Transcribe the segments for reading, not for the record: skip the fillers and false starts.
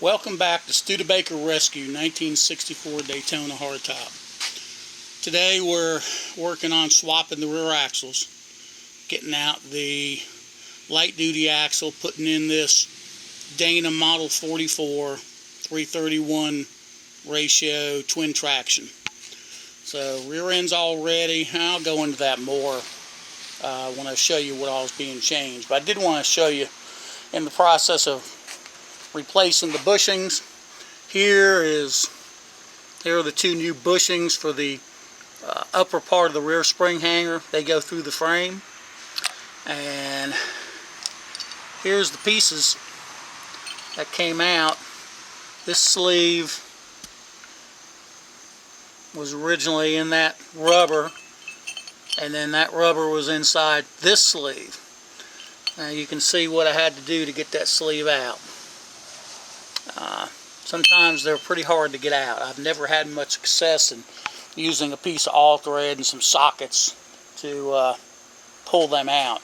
Welcome back to Studebaker Rescue 1964 Daytona hardtop. Today we're working on swapping the rear axles, getting out the light duty axle, putting in this Dana Model 44 331 ratio twin traction. So rear end's all ready. I'll go into that more when I show you what all is being changed. But I did want to show you in the process of replacing the bushings. Here are the two new bushings for the upper part of the rear spring hanger. They go through the frame, and here's the pieces that came out. This sleeve was originally in that rubber, and then that rubber was inside this sleeve. Now you can see what I had to do to get that sleeve out. Sometimes they're pretty hard to get out. I've never had much success in using a piece of all thread and some sockets to pull them out.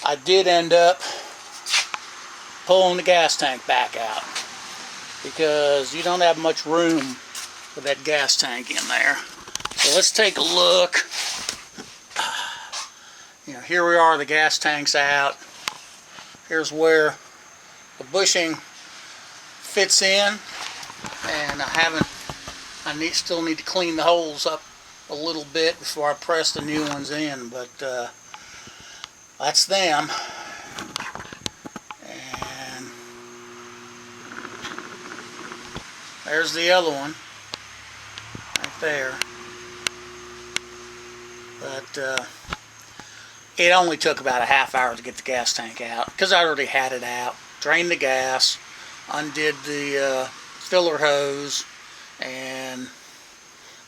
I did end up pulling the gas tank back out because you don't have much room for that gas tank in there. So let's take a look. Here we are, the gas tank's out. Here's where the bushing fits in, and still need to clean the holes up a little bit before I press the new ones in, but that's them. And there's the other one right there. But it only took about a half hour to get the gas tank out because I already had it out. Drained the gas, undid the filler hose and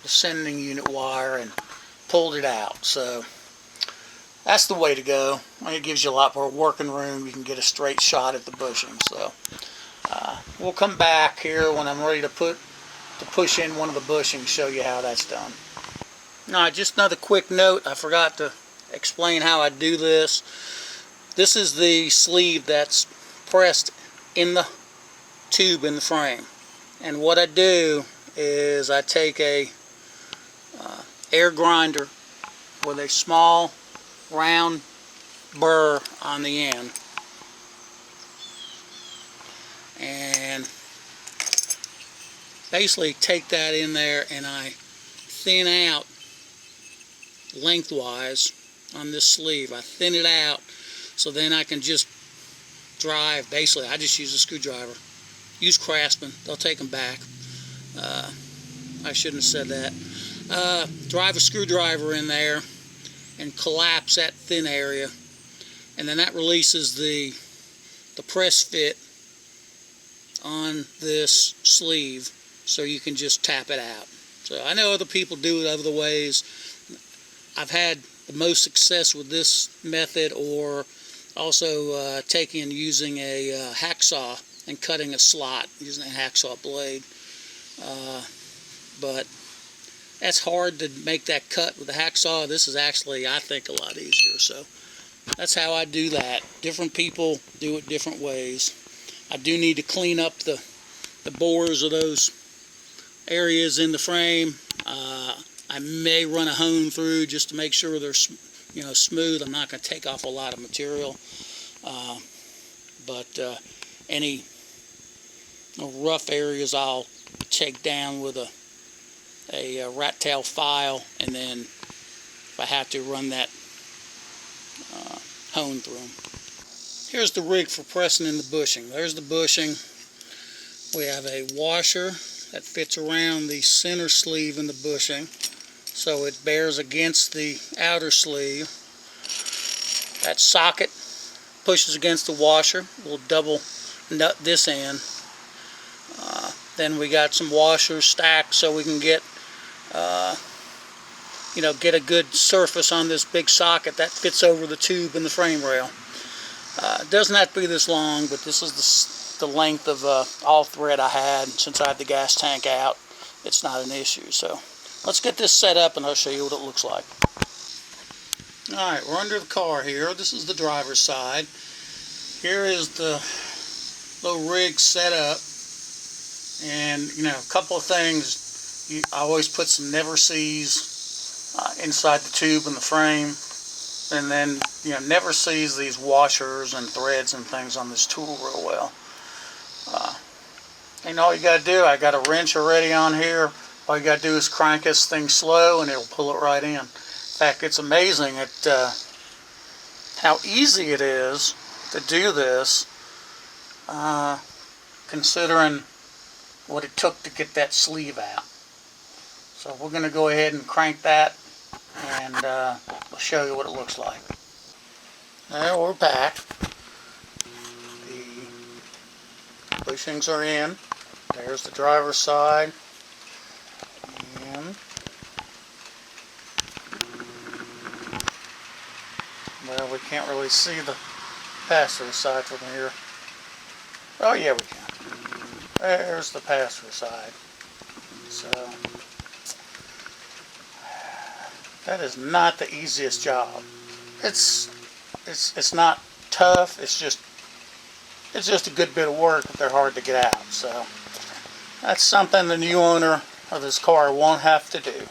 the sending unit wire, and pulled it out. So that's the way to go. It gives you a lot more working room. You can get a straight shot at the bushing. So we'll come back here when I'm ready to push in one of the bushings, show you how that's done. Now, just another quick note, I forgot to explain how I do this. This is the sleeve that's pressed in the tube in the frame, and what I do is I take a air grinder with a small round burr on the end, and basically take that in there, and I thin out lengthwise on this sleeve. I thin it out so then I can just drive. Basically, I just use a screwdriver. Use Craftsman, they'll take them back. I shouldn't have said that. Drive a screwdriver in there and collapse that thin area, and then that releases the press fit on this sleeve, so you can just tap it out. So I know other people do it other ways. I've had the most success with this method, or also using a hacksaw and cutting a slot using a hacksaw blade. But that's hard to make that cut with a hacksaw. This is actually, I think, a lot easier. So that's how I do that. Different people do it different ways. I do need to clean up the bores of those areas in the frame. I may run a hone through just to make sure they're smooth. I'm not going to take off a lot of material, but any rough areas I'll take down with a rat tail file, and then if I have to, run that hone through them. Here's the rig for pressing in the bushing. There's the bushing. We have a washer that fits around the center sleeve in the bushing, so it bears against the outer sleeve. That socket pushes against the washer. We'll double nut this end. Then we got some washers stacked so we can get get a good surface on this big socket that fits over the tube in the frame rail. It doesn't have to be this long, but this is the length of all thread I had. Since I had the gas tank out, it's not an issue. So let's get this set up and I'll show you what it looks like. Alright, we're under the car here. This is the driver's side. Here is the little rig set up. And you know, a couple of things. I always put some never sees inside the tube in the frame, and then you know, never sees these washers and threads and things on this tool real well. And all you got to do, I got a wrench already on here. All you got to do is crank this thing slow, and it'll pull it right in. In fact, it's amazing at how easy it is to do this, considering what it took to get that sleeve out. So we're going to go ahead and crank that, and I'll show you what it looks like. Now we're back. The bushings are in. There's the driver's side. And well, we can't really see the passenger side from here. Oh yeah, we can. There's the passenger side. So that is not the easiest job. It's not tough. It's just a good bit of work, but they're hard to get out. So that's something the new owner of this car won't have to do.